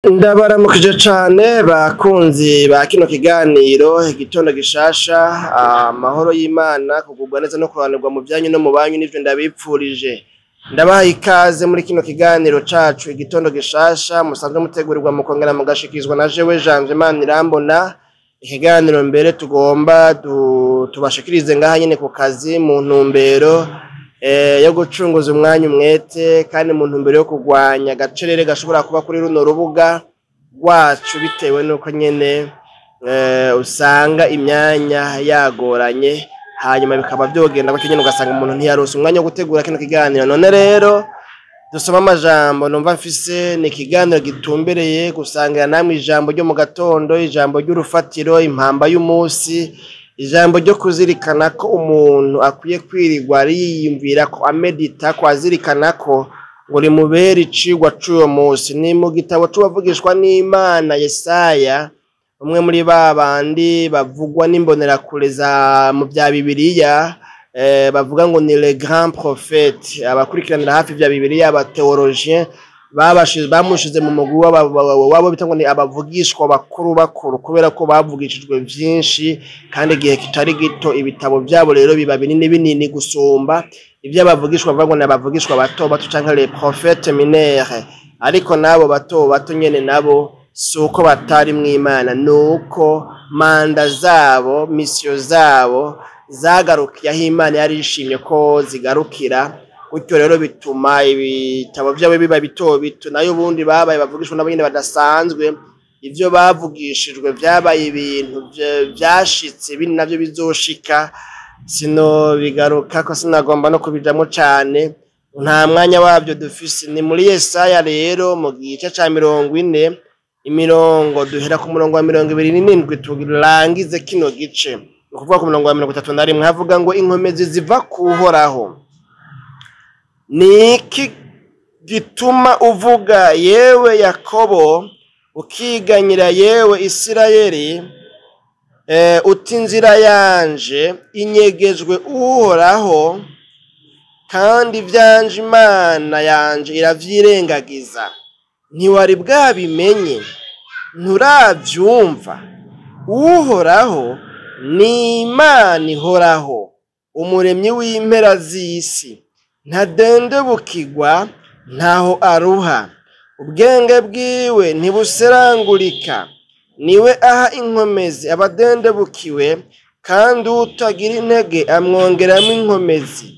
Ndabaramukije cane bakunzi ba kino kiganiro igitondo gishasha amahoro y'Imana kugubwa neza no kuranirwa mu byanyu no mu banyu nivyo ndabipfurije. Ndabaha ikaze muri kino kiganiro cacu igitondo gishasha musanzwe mutegurirwa mu kongera mugashikizwa na jewe Janvier Manirambona. Ikiganiro mbere tugomba tubashikirize ngaha nyene ku kazi mu ntumbero yo gucunguza umwanya umwete kandi mu ntumbero yo kugwanya gacerere gashobora kuba kuri runo rubuga rwacu bitewe nuko nyene usanga imyanya yagoranye hanyuma bikaba byogenda gutyo nyene ugasanga umuntu ntiyarose umwanya wo gutegura kino kiganiro. None rero dusoma amajambo numva mfise ni kiganiro gitumbereye gusangira namwe ijambo ryo mu gatondo, ijambo ry'urufatiro, impamba y'umunsi, ijambo ryo kuzirikana ko umuntu akwiye kwirirwa yiyumvira ko amedita ko azirikana ko ngo rimubera icigwa c'uwo munsi. Ni mu gitabo c'uwavugishwa n'Imana Yesaya, umwe muri babandi bavugwa n'imbonerakure za mu bya Bibiliya, bavuga ngo ni le grand prophète. Abakurikiranira hafi bya Bibiliya aba théologien bamushize mu mugwi wabo bita ngo ni abavugishwa bakuru kubera ko bavugishijwe vyinshi kandi igihe kitari gito. Ibitabo byabo rero biba binini gusumba ibyo abavugishwa bavuga ngo ni abavugishwa bato canke les prophètes mineurs. Ariko nabo bato nyene nabo suko batari mw'Imana, nuko manda zabo, mission zabo zagarukiye aho Imana yari ishimye ko zigarukira. Gutyo rero bituma ibitabo byabo biba bito nayo ubundi babaye bavugishwa nabo nyene badasanzwe. Ivyo bavugishijwe vyabaye ibintu vyashitse bini navyo bizoshika, sino bigaruka ko sinagomba no kubijamo cane, nta mwanya wabyo dufise. Ni muri Yesaya rero mu gice ca 40 imirongo duhera ku murongo wa 27 turangize kino gice, ukuvuga ku murongo wa 31 havuga ngo inkomezi ziva kuhoraho. Niki gituma uvuga yewe Yakobo ukiganyira yewe Isirayeli, uti inzira yanje inyegejwe uhoraho kandi vyanje Imana yanje iravyirengagiza. Ntiwari bwabimenye, nturavyumva? Uhoraho ni Imana ihoraho, umuremyi w'impera z'isi, ntadendebukirwa ntaho aruha, ubwenge bwiwe ntibuserangurika. Niwe aha inkomezi abadendebukiwe, kandi utagira intege amwongeramo inkomezi.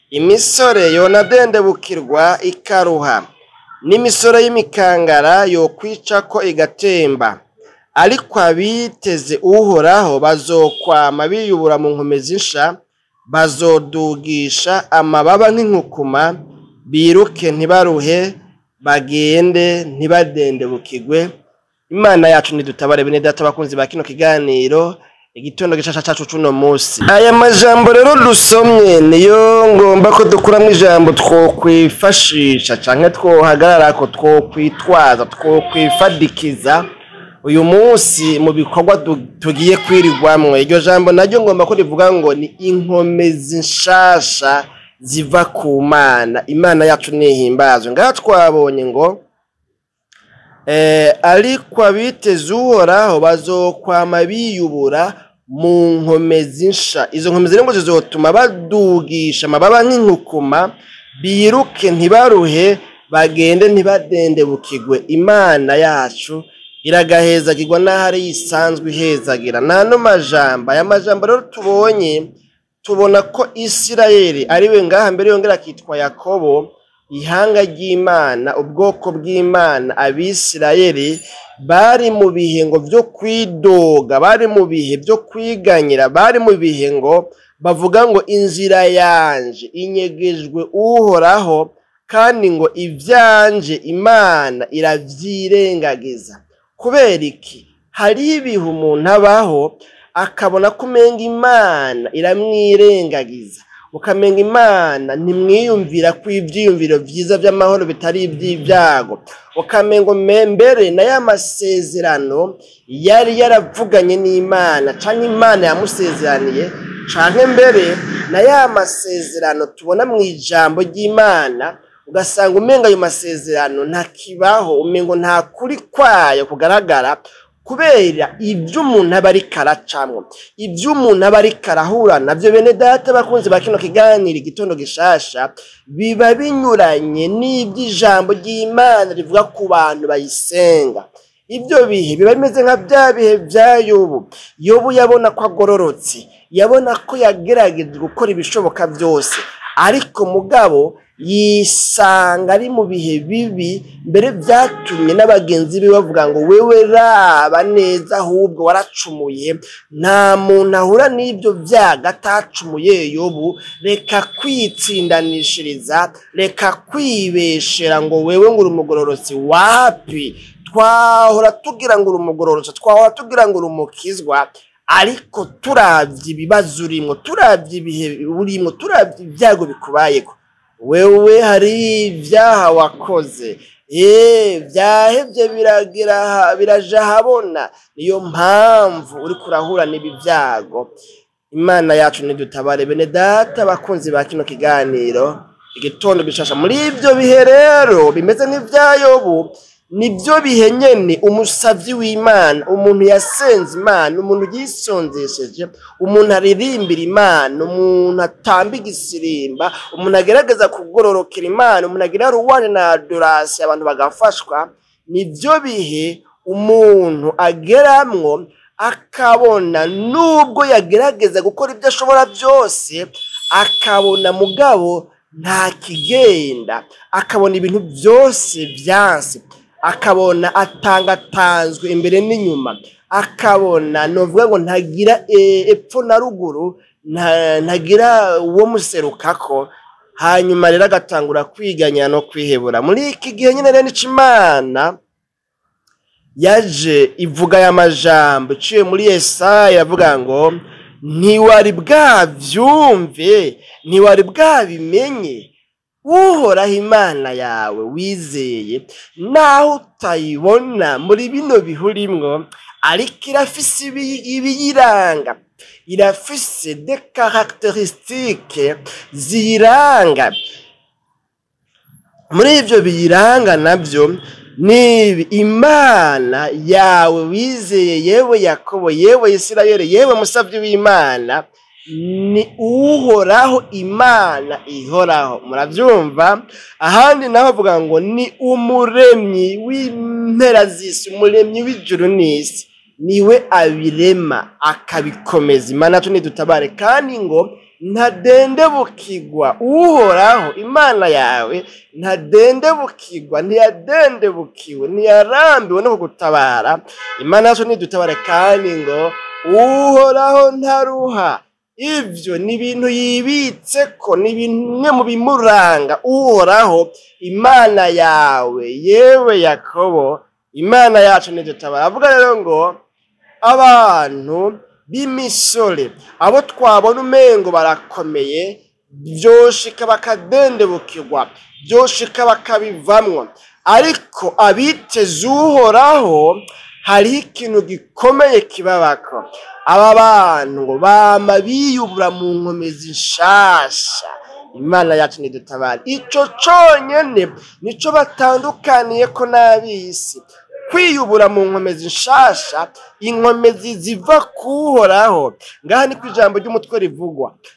Imisore yonadendebukirwa ikaruha, n'imisore y'imikangara yokwica ko igatemba. Ariko abiteze uhoraho bazokwama biyubura mu nkomezi nsha, bazodugisha amababa nk'inkukuma, biruke ntibaruhe, bagende ntibadendebukirwe. Imana yacu nidutabare bene data bakunzi ba kino kiganiro igitondo gishasha cacu cuno munsi. Aya majambo rero dusomye niyo ngomba ko dukuramwo ijambo twokwifashisha canke twohagarara ko twokwitwaza twokwifadikiza uyu munsi mu bikorwa tugiye kwirirwamwe. Iryo jambo naryo ngomba ko rivuga ngo ni inkomezi nshasha ziva ku Mana. Imana yacu nihimbazwe. Ngaha twabonye ngo ariko abiteze uhoraho bazokwama biyubura mu nkomezi nsha. Izo nkomezi rero zizotuma badugisha amababa nk'inkukuma, biruke ntibaruhe, bagende ntibadendebukirwe. Imana yacu iragahezagirwa n'ahari yisanzwe ihezagira. Nano majambo, aya majambo rero tubonye tubona ko Isirayeli ariwe ngaha mbere yongera akitwa Yakobo, ihanga ry'Imana, ubwoko bw'Imana. Abisirayeli bari mu bihe ngo vyo kwidoga, bari mu bihe vyo kwiganyira, bari mu bihe ngo bavuga ngo inzira yanje inyegejwe uhoraho kandi ngo ivyanje Imana iravyirengagiza. Kubera iki? Hari ibihe umuntu abaho akabona kumenga Imana iramwirengagiza, ukamenga Imana ntimwiyumvira ko ivyiyumviro vyiza vy'amahoro bitari ivy'ibyago, ukamengo mbere na y'amasezerano yari yaravuganye n'Imana canke Imana yamusezeraniye, canke mbere na y'amasezerano tubona mu ijambo ry'Imana ugasanga umenga ayo masezerano ntakibaho, umengo nta kuri kwayo kugaragara, kubera ibyo umuntu aba ariko aracamwo, ibyo umuntu aba ariko arahura navyo. Bene data bakunze ba kino kiganiro Igitondo Gishasha, biba binyuranye n'iby'ijambo ry'Imana rivuga ku bantu bayisenga. Ibyo bihe biba bimeze nka bya bihe bya Yobu. Yobu yabona ko agororotse, yabona ko yagerageje gukora ibishoboka byose, ariko mugabo yisanga ari mu bihe bibi, mbere byatumye n'abagenzi be bavuga ngo wewe raba neza, ahubwo waracumuye. Nta muntu ahura n'ibyo byaga atacumuye. Yobu, reka kwitsindanishiriza, reka kwibeshera ngo wewe ngo uri umugororotsi. Wapi, twahora tugira ngo uri umugororotsi, twahora tugira ngo uri umukizwa, ariko turavye ibibazo urimo, turavye ibihe urimo, turavye ibyago bikubayeko, wewe hari ibyaha wakoze, byahebye biraja habona. Niyo mpamvu uri kurahura n'ibi byago. Imana yacu nidutabare. Bene data bakunzi ba kino kiganiro Igitondo Gishasha, muri ibyo bihe rero bimeze nk'ibya Yobu, nibyo bihe nyene umusavyi w'Imana, umuntu yasenze Imana, umuntu yisonzesheje, umuntu aririmbira Imana, umuntu atamba igisirimba, umuntu agerageza kugororokera Imana, umuntu agira ruwane na adoration, abantu bagafashwa. Nibyo bihe umuntu ageramwo akabona, nubwo yagerageza gukora ibyo ashobora byose, akabona mugabo nta kigenda, akabona ibintu byose byanse, akabona atangatanzwe imbere n'inyuma, akabona novuga ngo ntagira epfo na ruguru, ntagira uwo muserukako. Hanyuma rero agatangura kwiganya no kwihebura. Muri iki gihe nyine rero Imana yaje ivuga aya majambo iciye muri Yesaya, avuga ngo ntiwari bwavyumve, ntiwari bwabimenye, Uhoraho Imana yawe wizeye, naho utayibona muri bino bihurimwo, ariko irafise ibiyiranga, irafise des caractéristiques ziyiranga. Muri ivyo biyiranga navyo nibi: Imana yawe wizeye, yewe Yakobo, yewe Isirayeli, yewe musavyi w'Imana, ni Uhoraho Imana ihoraho. Muravyumva? Ahandi naho avuga ngo ni umuremyi w'impera z'isi, umuremyi w'ijuru n'isi, niwe abirema akabikomeza. Imana yacu nidutabare. Kandi ngo ntadendebukirwa, Uhoraho Imana yawe ntadendebukirwa, ntiyadendebukiwe, ntiyarambiwe no kugutabara. Imana yacu nidutabare. Kandi ngo Uhoraho ntaruha. Ivyo ni ibintu yibitseko, ni bimwe mu bimuranga. Uhoraho Imana yawe, yewe Yakobo, Imana yacu nidutabara. Avuga rero ngo abantu b'imisore, abo twabona umengo barakomeye, byoshika bakadendebukirwa, byoshika bakabivamwo, ariko abiteze Uhoraho hari ikintu gikomeye kibabako. Aba bantu ngo bama biyubura mu nkomezi nshasha. Imana yacu nidutabare. Ico conyene nico batandukaniye ko n'abisi. Kwiyubura mu nkomezi nshasha, inkomezi ziva kuhoraho. Ngaha ni kwijambo ry'umutwe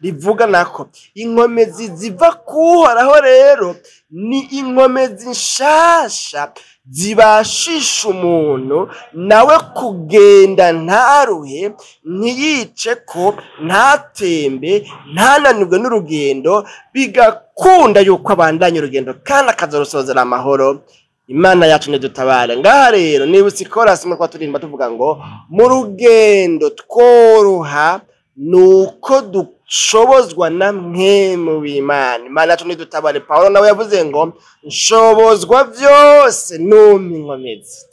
rivuga nako inkomezi ziva kuhoraho rero ni inkomezi nshasha zibashisha umuntu nawe kugenda ntaruhe, ntiyice ko, ntatembe, ntananirwe n'urugendo, bigakunda yuko abandanya urugendo kandi akazorusozera amahoro. Imana yacu nidutabare. Ngaha rero nibutse ikorasi muri kwa turimba tuvuga ngo mu rugendo tworoha nuko dushobozwa na mpwemu w'Imana. Imana yacu nidutabare. Paulo nawe yavuze ngo nshobozwa byose numpa inkomezi.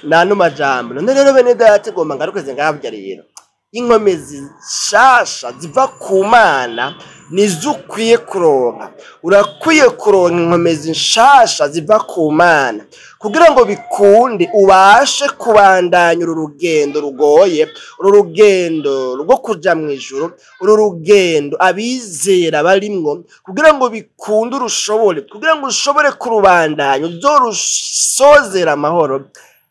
Nano majambo none rero bene data gomba ngarukeze ngahabya rero inkomezi nshasha ziva ku Mana nizo ukwiye kuronka. Urakwiye kuronka inkomezi nshasha ziva ku Mana kugira ngo bikunde ubashe kubandanya uru rugendo rugoye, uru rugendo rwo kuja mu ijuru, uru rugendo abizera barimwo, kugira ngo bikunde urushobore, kugira ngo ushobore kurubandanya uzorusozera amahoro.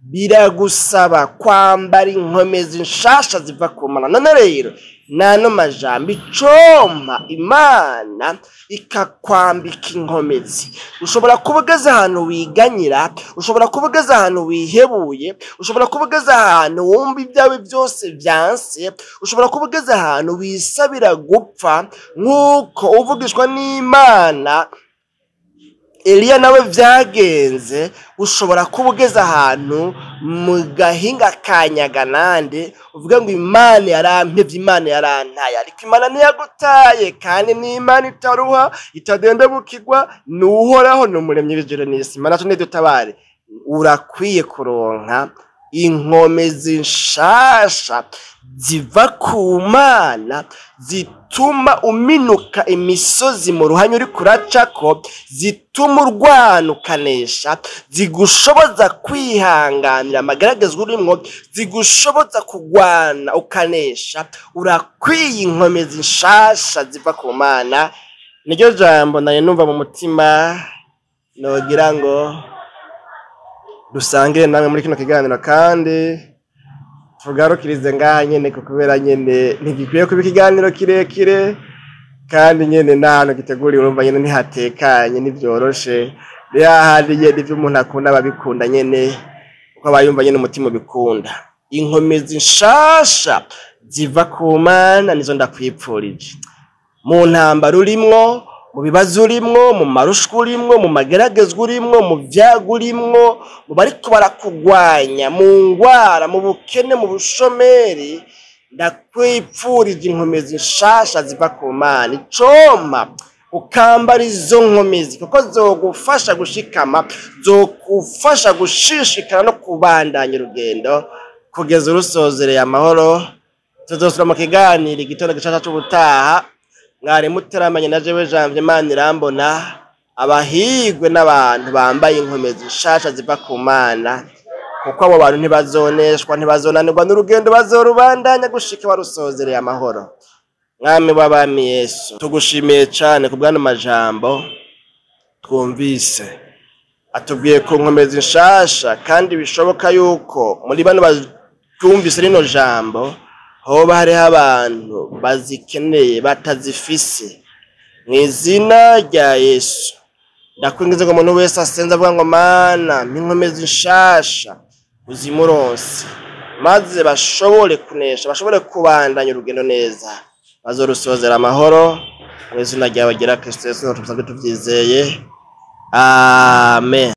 Biragusaba kwambara inkomezi nshasha ziva ku Mana. None rero nano majambo icompa Imana ikakwambika inkomezi. Ushobora kuba ugeze ahantu wiganyira, ushobora kuba ugeze ahantu wihebuye, ushobora kuba ugeze ahantu wumva ibyawe byose byanse, ushobora kuba ugeze ahantu wisabira gupfa nk'uko uvugishwa n'Imana Eliya nawe vyagenze. Ushobora kuba ugeze ahantu mu gahinga kanyaganande uvuga ngo Imana yarampevye, Imana yarantaye, ariko Imana ntiyagutaye kandi n'Imana itaruha itadendebukirwa, n'uhoraho n'umuremyi w'ijuru n'isi. Mana tune dutabare. Urakwiye kuronka inkomezi nshasha ziva ku Mana zituma uminuka imisozi mu ruhanya uri kuracako, zituma urwana ukanesha, zigushoboza kwihanganira amageragezwa urimwo, zigushoboza kugwana ukanesha. Urakwiye inkomezi nshasha ziva ku Mana. Niryo jambo naye numva mu mutima nogira ngo dusangire namwe muri kino kiganiro, kandi tugarukirize ngaha nyene kubera nyene ntigikwiye kuba ikiganiro kirekire, kandi nyene n'ahantu giteguriwe urumva nyene ntihatekanye nivyoroshe. Hahandi nyene ivyo umuntu akunda babikunda nyene uko abayumva nyene umutima ubikunda. Inkomezi nshasha ziva ku Mana nizo ndakwipfurije mu ntambara urimwo, mu bibazo urimwo, mu marushwa urimwo, mu mageragezwa urimwo, mu vyago urimwo, mu bariko barakugwanya, mu ngwara, mu bukene, mu bushomeri. Ndakwipfurije inkomezi nshasha ziva ku Mana. Icompa ukambara izo nkomezi kuko zogufasha gushikama, zogufasha gushishikara no kubandanya urugendo kugeza urusozereye amahoro. Tuzosura mu kiganiro igitondo gishasha c'ubutaha. Mwari muteramanye na jewe Janvier Manirambona. Abahigwe n'abantu bambaye inkomezi nshasha ziva ku Mana, kuko abo bantu ntibazoneshwa, ntibazonanirwa n'urugendo, bazorubandanya gushika barusozereye amahoro. Mwami w'abami Yesu, tugushimiye cyane ku bw'ano majambo twumvise atubwiye ku nkomezi nshasha, kandi bishoboka yuko muri bano batumvise rino jambo hoba hariho abantu bazikeneye batazifise. Mu izina rya Yesu ndakwingiza ngo umuntu wese asenze avuga ngo Mana inkomezi nshasha uzimuronse, maze bashobore kunesha, bashobore kubandanya urugendo neza, bazorusozera amahoro. Mu izina ryawe gira Kristo Yesu tuvyizeye. Amen.